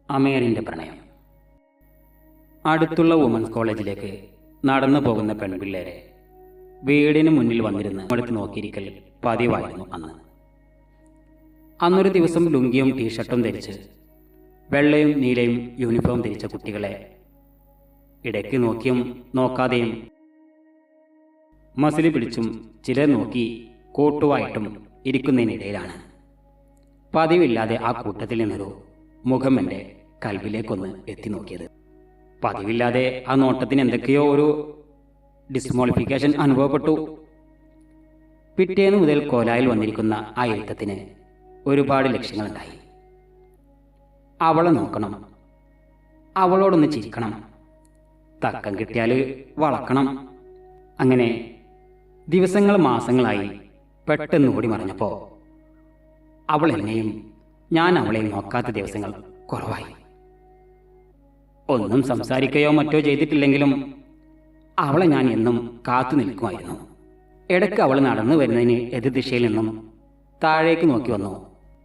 അമീറിൻ്റെ പ്രണയം. അടുത്തുള്ള വുമൻസ് കോളേജിലേക്ക് നടന്നു പോകുന്ന പെൺപിള്ളേരെ വീടിന് മുന്നിൽ വന്നിരുന്ന് അടുത്ത് നോക്കിയിരിക്കൽ പതിവായിരുന്നു അന്ന്. അന്നൊരു ദിവസം ലുങ്കിയും ടീഷർട്ടും ധരിച്ച് വെള്ളയും നീലയും യൂണിഫോം ധരിച്ച കുട്ടികളെ ഇടയ്ക്ക് നോക്കിയും നോക്കാതെയും മസിലി പിടിച്ചും ചിലർ നോക്കി കൂട്ടുവായിട്ടും ഇരിക്കുന്നതിനിടയിലാണ് പതിവില്ലാതെ ആ കൂട്ടത്തിൽ നിന്നൊരു മുഖം എൻ്റെ കൽവിലേക്കൊന്ന് എത്തി നോക്കിയത്. പതിവില്ലാതെ ആ നോട്ടത്തിന് എന്തൊക്കെയോ ഒരു ഡിസ്മോളിഫിക്കേഷൻ അനുഭവപ്പെട്ടു. പിറ്റേന്ന് മുതൽ കോലായിൽ വന്നിരിക്കുന്ന ആ ഇരുത്തത്തിന് ഒരുപാട് ലക്ഷ്യങ്ങളുണ്ടായി. അവളെ നോക്കണം, അവളോടൊന്ന് ചിരിക്കണം, തക്കം കിട്ടിയാൽ വളക്കണം. അങ്ങനെ ദിവസങ്ങൾ മാസങ്ങളായി പെട്ടെന്ന് ഓടി മറിഞ്ഞപ്പോൾ അവൾ എന്നെയും ഞാൻ അവളെയും നോക്കാത്ത ദിവസങ്ങൾ കുറവായി. ഒന്നും സംസാരിക്കുകയോ മറ്റോ ചെയ്തിട്ടില്ലെങ്കിലും അവളെ ഞാൻ എന്നും കാത്തു നിൽക്കുമായിരുന്നു. ഇടയ്ക്ക് അവൾ നടന്നു വരുന്നതിന് എതിർദിശയിൽ നിന്നും താഴേക്ക് നോക്കി വന്നു.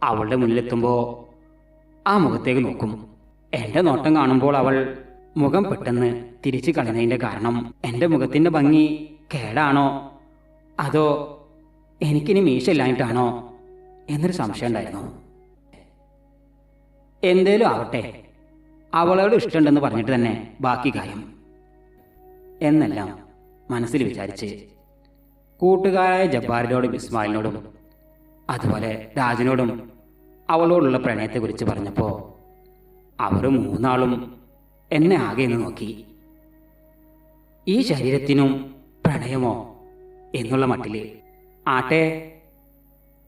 അവളുടെ മുന്നിലെത്തുമ്പോൾ ആ മുഖത്തേക്ക് നോക്കും. എൻ്റെ നോട്ടം കാണുമ്പോൾ അവൾ മുഖം പെട്ടെന്ന് തിരിച്ചു കളയുന്നതിൻ്റെ കാരണം എൻ്റെ മുഖത്തിൻ്റെ ഭംഗി കേടാണോ അതോ എനിക്കിനി മീശയില്ലായിട്ടാണോ എന്നൊരു സംശയം ഉണ്ടായിരുന്നു. എന്തേലും ആവട്ടെ, അവളോട് ഇഷ്ടമുണ്ടെന്ന് പറഞ്ഞിട്ട് തന്നെ ബാക്കി കാര്യം എന്നെല്ലാം മനസ്സിൽ വിചാരിച്ച് കൂട്ടുകാരായ ജബ്ബാറിനോടും ഇസ്മായിലിനോടും അതുപോലെ രാജനോടും അവളോടുള്ള പ്രണയത്തെക്കുറിച്ച് പറഞ്ഞപ്പോൾ അവർ മൂന്നാളും എന്നെ ആകെ എന്ന് നോക്കി. ഈ ശരീരത്തിനും പ്രണയമോ എന്നുള്ള മട്ടിൽ ആട്ടെ,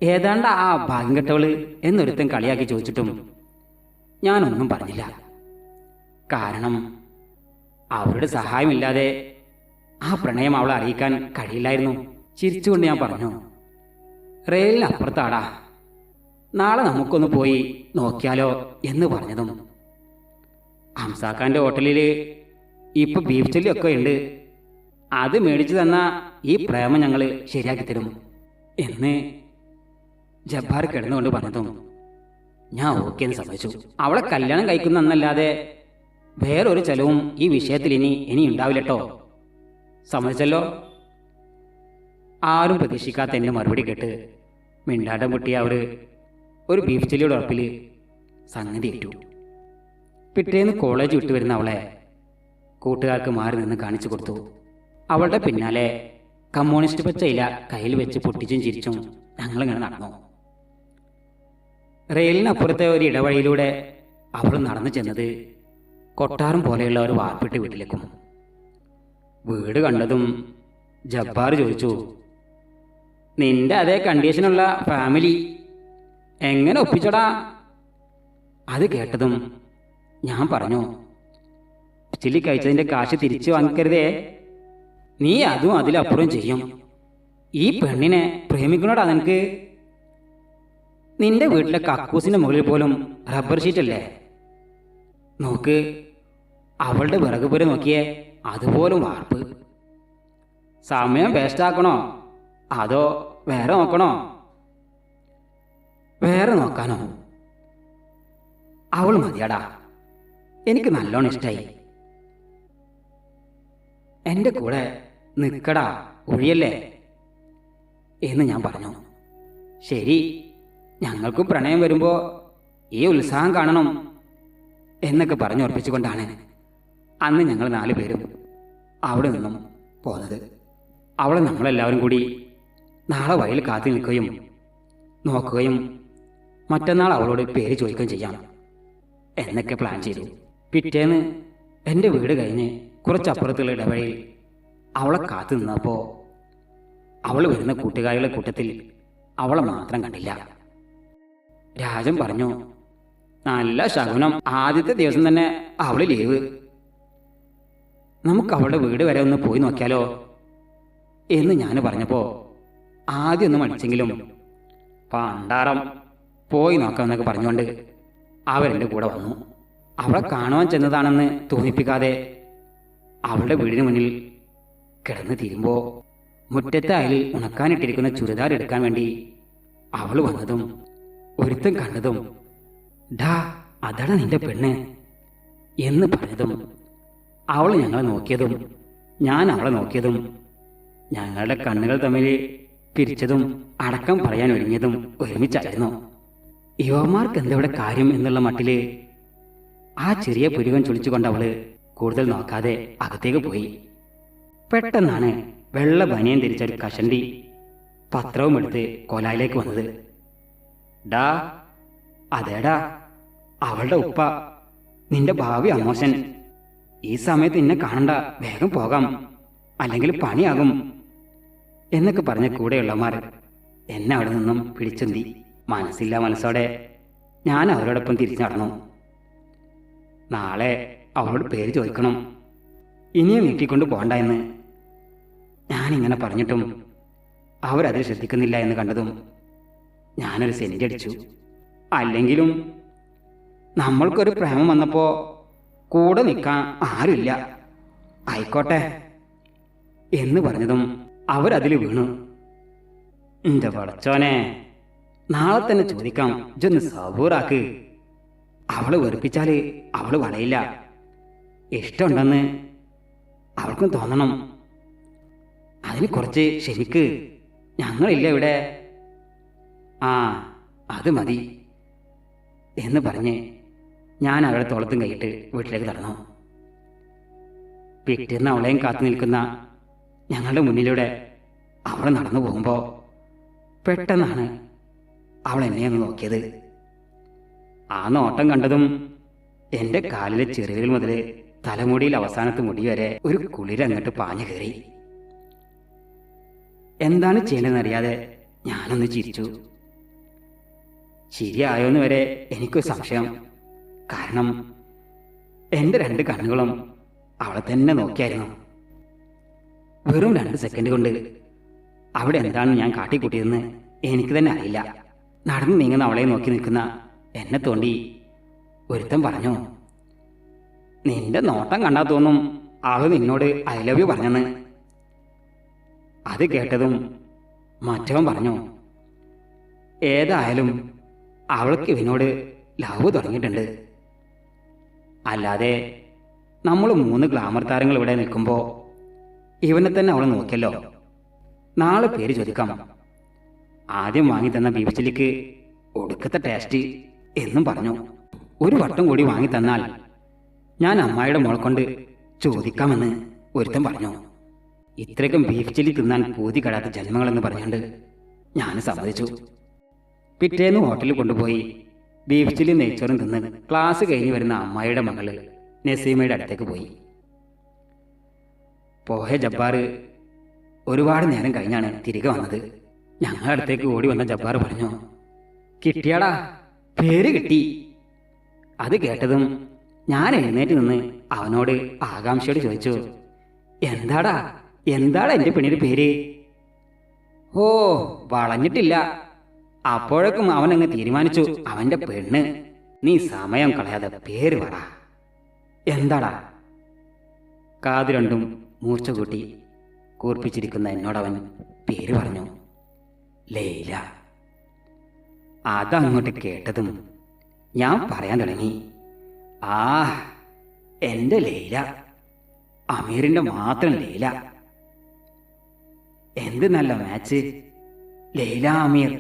ഏതാണ്ട് ആ ഭാഗ്യം കെട്ടവള് എന്നൊരുത്തൻ കളിയാക്കി ചോദിച്ചിട്ടും ഞാനൊന്നും പറഞ്ഞില്ല. കാരണം അവരുടെ സഹായമില്ലാതെ ആ പ്രണയം അവളെ അറിയിക്കാൻ കഴിയില്ലായിരുന്നു. ചിരിച്ചുകൊണ്ട് ഞാൻ പറഞ്ഞു, റെയിലിന് അപ്പുറത്താടാ, നാളെ നമുക്കൊന്ന് പോയി നോക്കിയാലോ എന്ന് പറഞ്ഞതും ഹംസാഖാൻ്റെ ഹോട്ടലിൽ ഇപ്പം ബീഫ് ചില്ലിയൊക്കെ ഉണ്ട്, അത് മേടിച്ചു തന്ന ഈ പ്രേമം ഞങ്ങൾ ശരിയാക്കി തരും എന്ന് ജബ്ബാർ കിടന്നുകൊണ്ട് പറഞ്ഞതും ഞാൻ ഓക്കെ എന്ന് സമ്മതിച്ചു. അവളെ കല്യാണം കഴിക്കുന്ന എന്നല്ലാതെ വേറൊരു ചെലവും ഈ വിഷയത്തിൽ ഇനി ഉണ്ടാവില്ലട്ടോ, സമ്മതിച്ചല്ലോ. ആരും പ്രതീക്ഷിക്കാത്ത എൻ്റെ മറുപടി കേട്ട് മിണ്ടാട്ടം പൊട്ടിയ അവർ ഒരു ബീഫ് ചില്ലിയുടെ ഉറപ്പിൽ സംഗതി ഏറ്റു. പിറ്റേന്ന് കോളേജ് വിട്ടു വരുന്ന അവളെ കൂട്ടുകാർക്ക് മാറി നിന്ന് കാണിച്ചു കൊടുത്തു. അവളുടെ പിന്നാലെ കമ്മ്യൂണിസ്റ്റ് പച്ചയില കയ്യിൽ വെച്ച് പൊട്ടിച്ചും ചിരിച്ചും ഞങ്ങളിങ്ങനെ നടന്നു. റെയിലിനപ്പുറത്തെ ഒരു ഇടവഴിയിലൂടെ അവൾ നടന്നു ചെന്നത് കൊട്ടാരം പോലെയുള്ള ഒരു വാർപ്പിട്ട വീട്ടിലേക്കും. വീട് കണ്ടതും ജബ്ബാർ ചോദിച്ചു, നിന്റെ അതേ കണ്ടീഷനുള്ള ഫാമിലി എങ്ങനെ ഒപ്പിച്ചടാ? അത് കേട്ടതും ഞാൻ പറഞ്ഞു, ചില്ലി കഴിച്ചതിൻ്റെ കാശ് തിരിച്ചു വാങ്ങിക്കരുതേ, നീ അതും അതിലപ്പുറം ചെയ്യും. ഈ പെണ്ണിനെ പ്രേമിക്കണോടാ നിനക്ക്? നിന്റെ വീട്ടിലെ കക്കൂസിന്റെ മുകളിൽ പോലും റബ്ബർ ഷീറ്റല്ലേ? നോക്ക്, അവളുടെ വിറക് പുര നോക്കിയേ, അതുപോലും വാർപ്പ്. സമയം വേസ്റ്റാക്കണോ അതോ വേറെ നോക്കണോ? വേറെ നോക്കാനോ? അവൾ മതിയാടാ, എനിക്ക് നല്ലോണം ഇഷ്ടായി. എൻ്റെ കൂടെ നിൽക്കടാ, ഒഴിയല്ലേ എന്ന് ഞാൻ പറഞ്ഞു. ശരി, ഞങ്ങൾക്കും പ്രണയം വരുമ്പോൾ ഈ ഉത്സാഹം കാണണം എന്നൊക്കെ പറഞ്ഞുറപ്പിച്ചുകൊണ്ടാണ് അന്ന് ഞങ്ങൾ 4 പേരും അവിടെ നിന്നും പോന്നത്. അവളെ നമ്മളെല്ലാവരും കൂടി നാളെ വഴിയിൽ കാത്തു നിൽക്കുകയും നോക്കുകയും മറ്റന്നാൾ അവളോട് പേര് ചോദിക്കുകയും ചെയ്യാം എന്നൊക്കെ പ്ലാൻ ചെയ്തു. പിറ്റേന്ന് എൻ്റെ വീട് കഴിഞ്ഞ് കുറച്ചപ്പുറത്തുള്ള ഇടവഴിയിൽ അവളെ കാത്തു നിന്നപ്പോൾ അവൾ വരുന്ന കൂട്ടുകാരികളുടെ കൂട്ടത്തിൽ അവളെ മാത്രം കണ്ടില്ല. രാജൻ പറഞ്ഞു, നല്ല ശകുനം, ആദ്യത്തെ ദിവസം തന്നെ അവള് ലീവ്, നമുക്ക് അവളുടെ വീട് വരെ ഒന്ന് പോയി നോക്കിയാലോ എന്ന് ഞാൻ പറഞ്ഞപ്പോൾ ആദ്യം ഒന്ന് മടിച്ചെങ്കിലും പണ്ടാറം പോയി നോക്കാമെന്നൊക്കെ പറഞ്ഞുകൊണ്ട് അവരെൻ്റെ കൂടെ വന്നു. അവളെ കാണുവാൻ ചെന്നതാണെന്ന് തോന്നിപ്പിക്കാതെ അവളുടെ വീടിന് മുന്നിൽ കിടന്ന് തീരുമ്പോൾ മുറ്റത്തെ അയലിൽ ഉണക്കാനിട്ടിരിക്കുന്ന ചുരിദാർ എടുക്കാൻ വേണ്ടി അവൾ വന്നതും ഒരുത്തൻ കണ്ടതും ഡാ അതാണ് നിന്റെ പെണ്ണ് എന്ന് പറഞ്ഞതും അവൾ ഞങ്ങളെ നോക്കിയതും ഞാൻ അവളെ നോക്കിയതും ഞങ്ങളുടെ കണ്ണുകൾ തമ്മിൽ പിരിച്ചതും അടക്കം പറയാൻ ഒരുങ്ങിയതും ഒരുമിച്ചായിരുന്നു. യുവമാർക്ക് എന്തെവിടെ കാര്യം എന്നുള്ള മട്ടില് ആ ചെറിയ പുരുകൻ ചൊളിച്ചുകൊണ്ട് അവള് കൂടുതൽ നോക്കാതെ അകത്തേക്ക് പോയി. പെട്ടെന്നാണ് വെള്ള ബനിയൻ ധരിച്ച ഒരു കഷണ്ടി പത്രവും എടുത്ത് കൊലായിലേക്ക് വന്നത്. ഡാ, അതേടാ, അവളുടെ ഉപ്പ, നിന്റെ ഭാവി അമ്മോശൻ. ഈ സമയത്ത് നിന്നെ കാണണ്ട, വേഗം പോകാം, അല്ലെങ്കിൽ പണിയാകും എന്നൊക്കെ പറഞ്ഞ കൂടെയുള്ളമാർ എന്നെ അവിടെ നിന്നും പിടിച്ചുന്തി. മനസ്സില്ല മനസ്സോടെ ഞാൻ അവരോടൊപ്പം തിരിച്ചു നടന്നു. നാളെ അവളോട് പേര് ചോദിക്കണം, ഇനിയും നീട്ടിക്കൊണ്ട് പോകണ്ട എന്ന് ഞാനിങ്ങനെ പറഞ്ഞിട്ടും അവരതിൽ ശ്രദ്ധിക്കുന്നില്ല എന്ന് കണ്ടതും ഞാനൊരു സെന്റ് അടിച്ചു. അല്ലെങ്കിലും നമ്മൾക്കൊരു പ്രേമം വന്നപ്പോൾ കൂടെ നിൽക്കാൻ ആരുമില്ല, ആയിക്കോട്ടെ എന്ന് പറഞ്ഞതും അവരതിൽ വീണു. എന്റെ പടച്ചോനെ, നാളെ തന്നെ ചോദിക്കാം, ഇജൊന്ന് സബൂറാക്ക്. അവള് വെറുപ്പിച്ചാല് അവള് വളയില്ല, ഇഷ്ടമുണ്ടെന്ന് അവൾക്കും തോന്നണം. അതിന് കുറച്ച് ക്ഷമിക്ക്, ഞങ്ങളില്ല ഇവിടെ. ആ, അത് മതി എന്ന് പറഞ്ഞ് ഞാൻ അവളുടെ തോളത്തും കൈയിട്ട് വീട്ടിലേക്ക് നടന്നു. പിറ്റേന്ന് അവളെയും കാത്തു നിൽക്കുന്ന ഞങ്ങളുടെ മുന്നിലൂടെ അവൾ നടന്നു പോകുമ്പോൾ പെട്ടെന്നാണ് അവൾ എന്നെ അങ്ങ് നോക്കിയത്. ആ നോട്ടം കണ്ടതും എൻ്റെ കാലിലെ ചെറുവിരൽ മുതൽ തലമുടിയിൽ അവസാനത്തെ മുടി വരെ ഒരു കുളിരങ്ങോട്ട് പാഞ്ഞു കയറി. എന്താണ് ചെയ്യണമെന്നറിയാതെ ഞാനൊന്ന് ചിരിച്ചു. ശരിയായോന്ന് വരെ എനിക്കൊരു സംശയം. കാരണം എൻ്റെ 2 കണ്ണുകളും അവളെ തന്നെ നോക്കിയായിരുന്നു. വെറും 2 സെക്കൻഡ് കൊണ്ട് അവിടെ എന്താണ് ഞാൻ കാട്ടിക്കൂട്ടിയതെന്ന് എനിക്ക് തന്നെ അറിയില്ല. നടന്നു നീങ്ങുന്ന അവളെ നോക്കി നിൽക്കുന്ന എന്നെ തോണ്ടി ഒരുത്തൻ പറഞ്ഞു, നിന്റെ നോട്ടം കണ്ടാ തോന്നും ആള് നിന്നോട് ഐ ലവ് യു പറഞ്ഞെന്ന്. അത് കേട്ടതും മറ്റവൻ പറഞ്ഞു, ഏതായാലും അവൾക്ക് ഇവനോട് ലവ് തുടങ്ങിയിട്ടുണ്ട്. അല്ലാതെ നമ്മൾ 3 ഗ്ലാമർ താരങ്ങൾ ഇവിടെ നിൽക്കുമ്പോൾ ഇവനെ തന്നെ അവളെ നോക്കിയല്ലോ. നാളെ പേര് ചോദിക്കാം. ആദ്യം വാങ്ങി തന്ന ബീഫ് ചില്ലിക്ക് ഒടുക്കത്തെ ടേസ്റ്റ് എന്നും പറഞ്ഞു. ഒരു വട്ടം കൂടി വാങ്ങി തന്നാൽ ഞാൻ അമ്മായിയുടെ മോളെ കൊണ്ട് ചോദിക്കാമെന്ന് ഒരുത്തൻ പറഞ്ഞു. ഇത്രയ്ക്കും ബീഫ് ചില്ലി തിന്നാൻ പൂതി കടാത്ത ജന്മങ്ങളെന്ന് പറഞ്ഞുകൊണ്ട് ഞാൻ സമ്മതിച്ചു. പിറ്റേന്ന് ഹോട്ടലിൽ കൊണ്ടുപോയി ബീഫ് ചില്ലി നെയ്ച്ചോറും തിന്ന് ക്ലാസ് കഴിഞ്ഞ് വരുന്ന അമ്മായിയുടെ മകള് നസീമയുടെ അടുത്തേക്ക് പോയി. പോയ ജബ്ബാർ ഒരുപാട് നേരം കഴിഞ്ഞാണ് തിരികെ വന്നത്. ഞങ്ങളുടെ അടുത്തേക്ക് ഓടി വന്ന ജബ്ബാർ പറഞ്ഞു, കിട്ടിയാടാ, പേര് കിട്ടി. അത് കേട്ടതും ഞാൻ എഴുന്നേറ്റ് നിന്ന് അവനോട് ആകാംക്ഷയോട് ചോദിച്ചു, എന്താടാ എൻ്റെ പെണ്ണിന്റെ പേര്? ഓ, വളഞ്ഞിട്ടില്ല. അപ്പോഴേക്കും അവനങ്ങ് തീരുമാനിച്ചു അവന്റെ പെണ്ണ്. നീ സമയം കളയാതെ പേര് പറ. എന്താടാ? കാത് രണ്ടും മൂർച്ച കൂട്ടി കൂർപ്പിച്ചിരിക്കുന്ന എന്നോടവൻ പേര് പറഞ്ഞു, ലൈല. അതങ്ങോട്ട് കേട്ടതും ഞാൻ പറയാൻ തുടങ്ങി, ആ, എൻ്റെ ലൈല, അമീറിന്റെ മാത്രം ലൈല. എന്ത് നല്ല മാച്ച്, ലൈല അമീർ.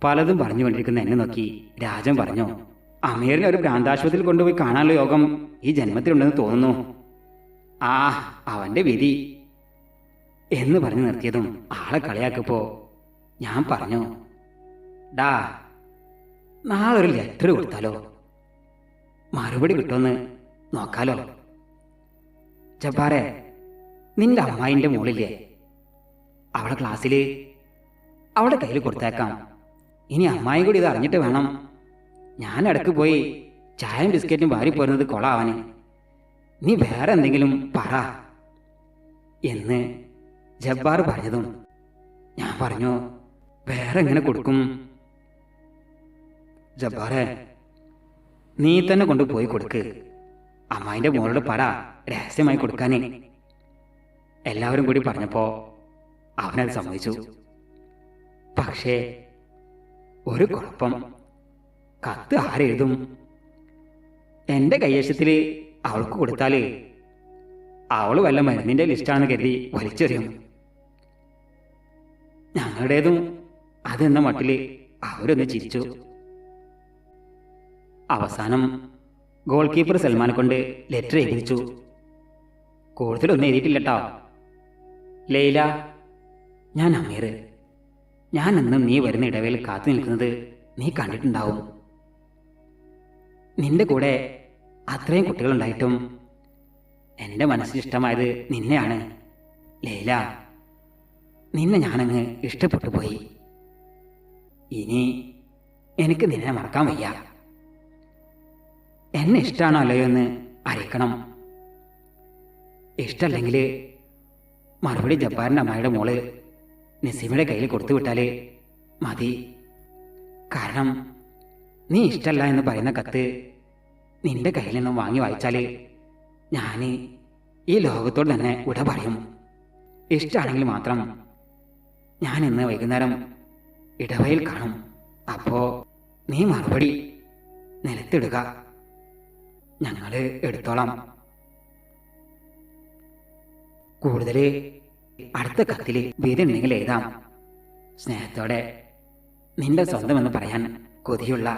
പലതും പറഞ്ഞുകൊണ്ടിരിക്കുന്ന എന്നെ നോക്കി രാജൻ പറഞ്ഞു, അമീറിനെ ഒരു ഭ്രാന്താശുപത്രിയിൽ കൊണ്ടുപോയി കാണാനുള്ള യോഗം ഈ ജന്മത്തിലുണ്ടെന്ന് തോന്നുന്നു. ആ, അവന്റെ വിധി എന്ന് പറഞ്ഞു നിർത്തിയതും ആളെ കളിയാക്കപ്പോ ഞാൻ പറഞ്ഞു, ഡാ, നാളെ ഒരു ലെറ്റർ കൊടുത്താലോ? മറുപടി കിട്ടുമെന്ന് നോക്കാലോ? ജബ്ബാറെ, നിന്റെ അമ്മായിന്റെ മോളില്ലേ, അവളെ ക്ലാസ്സിൽ അവളുടെ കയ്യിൽ കൊടുത്തേക്കാം. ഇനി അമ്മായി കൂടി ഇത് അറിഞ്ഞിട്ട് വേണം. ഞാൻ ഇടയ്ക്ക് പോയി ചായയും ബിസ്ക്കറ്റും വാരി പോരുന്നത് കൊളാവാന്. നീ വേറെ എന്തെങ്കിലും പറ എന്ന് ജബ്ബാർ പറഞ്ഞതും ഞാൻ പറഞ്ഞു, വേറെ എങ്ങനെ കൊടുക്കും? ജബ്ബാറെ, നീ തന്നെ കൊണ്ടുപോയി കൊടുക്ക്. അമ്മായിന്റെ മോളോട് പറ രഹസ്യമായി കൊടുക്കാനേ. എല്ലാവരും കൂടി പറഞ്ഞപ്പോ അവനത് സമ്മതിച്ചു. പക്ഷേ ഒരു കുഴപ്പം, കത്ത് ആരെഴുതും? എൻ്റെ കൈവശത്തിൽ അവൾക്ക് കൊടുത്താൽ അവൾ വല്ല മരുന്നിൻ്റെ ലിസ്റ്റാണെന്ന് കരുതി വലിച്ചെറിയും. ഞങ്ങളുടേതും അതെന്ന മട്ടിൽ അവരൊന്ന് ചിരിച്ചു. അവസാനം ഗോൾ കീപ്പർ സൽമാനെ കൊണ്ട് ലെറ്റർ എഴുതിച്ചു. കൂടുതലൊന്നും എഴുതിയിട്ടില്ലട്ടോ. ലൈല, ഞാൻ അമീർ. ഞാൻ എന്നും നീ വരുന്ന ഇടവേളയിൽ കാത്തു നിൽക്കുന്നത് നീ കണ്ടിട്ടുണ്ടാവും. നിന്റെ കൂടെ അത്രയും കുട്ടികളുണ്ടായിട്ടും എൻ്റെ മനസ്സിലിഷ്ടമായത് നിന്നെയാണ് ലൈല. നിന്നെ ഞാനങ്ങ് ഇഷ്ടപ്പെട്ടു പോയി. ഇനി എനിക്ക് നിന്നെ മറക്കാൻ വയ്യ. എന്നെ ഇഷ്ടമാണോ അല്ലയോ എന്ന് അറിയിക്കണം. ഇഷ്ടമല്ലെങ്കിൽ മറുപടി ജബ്ബാറിൻ്റെ അമ്മയുടെ മോള് നസീമയുടെ കയ്യിൽ കൊടുത്തു വിട്ടാൽ മതി. കാരണം നീ ഇഷ്ടമല്ല എന്ന് പറയുന്ന കത്ത് നിന്റെ കയ്യിൽ നിന്നും വാങ്ങി വായിച്ചാൽ ഞാൻ ഈ ലോകത്തോട് തന്നെ വിട പറയും. ഇഷ്ടമാണെങ്കിൽ മാത്രം ഞാൻ ഇന്ന് വൈകുന്നേരം ഇടവയിൽ കാണും. അപ്പോൾ നീ മറുപടി നിലത്തിടുക. ഞങ്ങൾ എടുത്തോളാം. കൂടുതൽ അടുത്ത കത്തിൽ വീടുണ്ടെങ്കിൽ എഴുതാം. സ്നേഹത്തോടെ നിന്റെ സ്വന്തമെന്ന് പറയാൻ കൊതിയുള്ള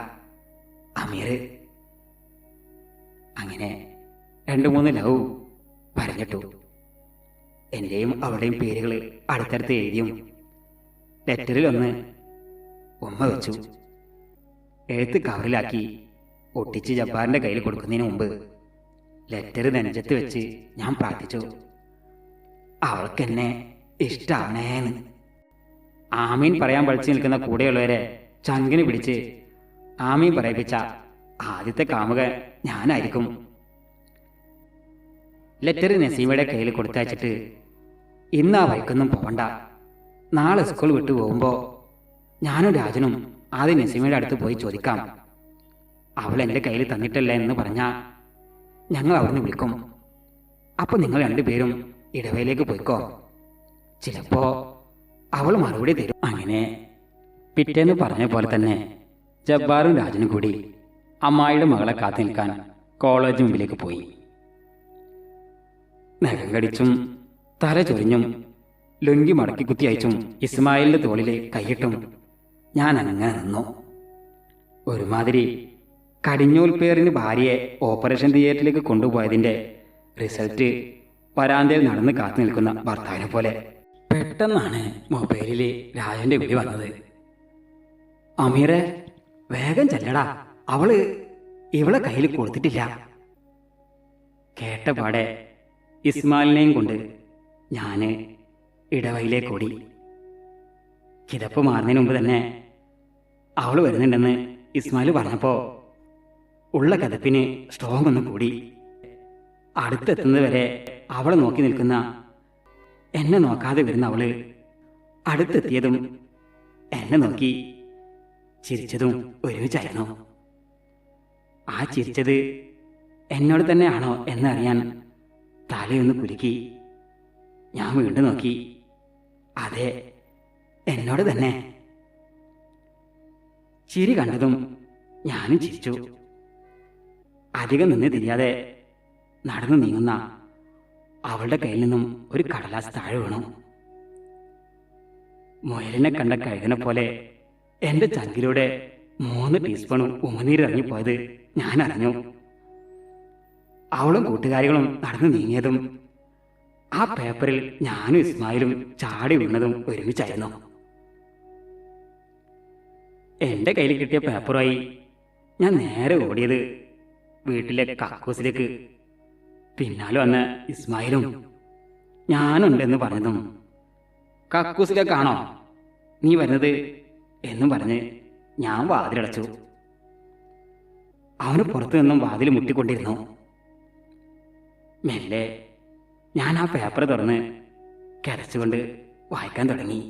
അമീർ. അങ്ങനെ 2-3 ലവ് പറഞ്ഞിട്ടു. എൻ്റെയും അവളുടെയും പേരുകൾ അടുത്തടുത്ത് എഴുതിയും ലെറ്ററിൽ ഒന്ന് ഉമ്മ വെച്ചു. എഴുത്ത് കവറിലാക്കി ഒട്ടിച്ച് ജബ്ബാറിൻ്റെ കയ്യിൽ കൊടുക്കുന്നതിന് മുമ്പ് ലെറ്റർ നെഞ്ചത്ത് വെച്ച് ഞാൻ പ്രാർത്ഥിച്ചു, അവൾക്കെന്നെ ഇഷ്ടാവണേന്ന്. ആമീൻ പറയാൻ പഠിച്ചു നിൽക്കുന്ന കൂടെയുള്ളവരെ ചങ്കിന് പിടിച്ച് ആമീൻ പറയിപ്പിച്ച ആദ്യത്തെ കാമുകൻ ഞാനായിരിക്കും. ലെറ്റർ നസീമയുടെ കയ്യിൽ കൊടുത്തയച്ചിട്ട് ഇന്ന് ആ വൈക്കൊന്നും പോകണ്ട. നാളെ സ്കൂൾ വിട്ടു പോകുമ്പോൾ ഞാനും രാജനും ആദ്യം നസീമയുടെ അടുത്ത് പോയി ചോദിക്കാം. അവൾ എൻ്റെ കയ്യിൽ തന്നിട്ടല്ല എന്ന് പറഞ്ഞാൽ ഞങ്ങൾ അവിടുന്ന് വിളിക്കും. അപ്പോൾ നിങ്ങൾ 2 പേരും ഇടവയിലേക്ക് പോയിക്കോ. ചിലപ്പോൾ അവൾ മറുപടി തരും. അങ്ങനെ പിറ്റേന്ന് പറഞ്ഞ പോലെ തന്നെ ജബ്ബാറും രാജനും കൂടി അമ്മായിയുടെ മകളെ കാത്തു നിൽക്കാൻ കോളേജ് മുമ്പിലേക്ക് പോയി. നഖം കടിച്ചും തല ചൊരിഞ്ഞും ലുങ്കി മടക്കി കുത്തി അയച്ചും ഇസ്മായിലിൻ്റെ തോളിൽ കൈയിട്ടും ഞാൻ അങ്ങനെ നിന്നു. ഒരുമാതിരി കടിഞ്ഞൂൽ പേരിന് ഭാര്യയെ ഓപ്പറേഷൻ തിയേറ്ററിലേക്ക് കൊണ്ടുപോയതിൻ്റെ റിസൾട്ട് വരാന്തയിൽ നടന്ന് കാത്തു നിൽക്കുന്ന ഭർത്താവിനെ പോലെ. പെട്ടെന്നാണ് മൊബൈലിൽ രാജൻ്റെ വിളി വന്നത്. അമീറെ, വേഗം ചെല്ലടാ, അവള് ഇവളെ കയ്യിൽ കൊടുത്തിട്ടില്ല. കേട്ടപാടെ ഇസ്മായിലിനെയും കൊണ്ട് ഞാൻ ഇടവയിലേക്ക് ഓടി. കിതപ്പ് മാറുന്നതിന് മുമ്പ് തന്നെ അവൾ വരുന്നുണ്ടെന്ന് ഇസ്മായിൽ പറഞ്ഞപ്പോൾ ഉള്ള കിതപ്പിന് സ്ട്രോങ് ഒന്ന് കൂടി. അടുത്തെത്തുന്നത് വരെ അവളെ നോക്കി നിൽക്കുന്ന എന്നെ നോക്കാതെ വരുന്ന അവള് അടുത്തെത്തിയതും എന്നെ നോക്കി ചിരിച്ചതും ഒരുമിച്ചായിരുന്നു. ആ ചിരിച്ചത് എന്നോട് തന്നെയാണോ എന്നറിയാൻ തലയൊന്ന് കുലുക്കി. ഞാൻ വീണ്ടും നോക്കി. അതെ, എന്നോട് തന്നെ. ചിരി കണ്ടതും ഞാനും ചിരിച്ചു. അധികം നിന്ന് തിരിയാതെ നടന്നു നീങ്ങുന്ന അവളുടെ കയ്യിൽ നിന്നും ഒരു കടലാസ് താഴെ വീണു. മുയലിനെ കണ്ട കഴുകനെ പോലെ എൻ്റെ ചങ്കിലൂടെ 3 ടീസ്പൂൺ ഉമിനീരിറങ്ങിപ്പോയത് ഞാൻ അറിഞ്ഞു. അവളും കൂട്ടുകാരികളും നടന്നു നീങ്ങിയതും ആ പേപ്പറിൽ ഞാനും ഇസ്മായിലും ചാടി വീണതും ഒരുമിച്ചായിരുന്നു. എൻ്റെ കയ്യിൽ കിട്ടിയ പേപ്പറുമായി ഞാൻ നേരെ ഓടിയത് വീട്ടിലെ കക്കൂസിലേക്ക്. പിന്നാലെ വന്ന ഇസ്മായിലും ഞാനുണ്ടെന്ന് പറഞ്ഞതും കക്കൂസിലേക്കാണോ നീ വരുന്നത് എന്നും പറഞ്ഞ് ഞാൻ വാതിലടച്ചു. അവന് പുറത്തു നിന്നും വാതിൽ മുട്ടിക്കൊണ്ടിരുന്നു. മെല്ലെ ഞാൻ ആ പേപ്പർ തുറന്ന് കരച്ചുകൊണ്ട് വായിക്കാൻ തുടങ്ങി.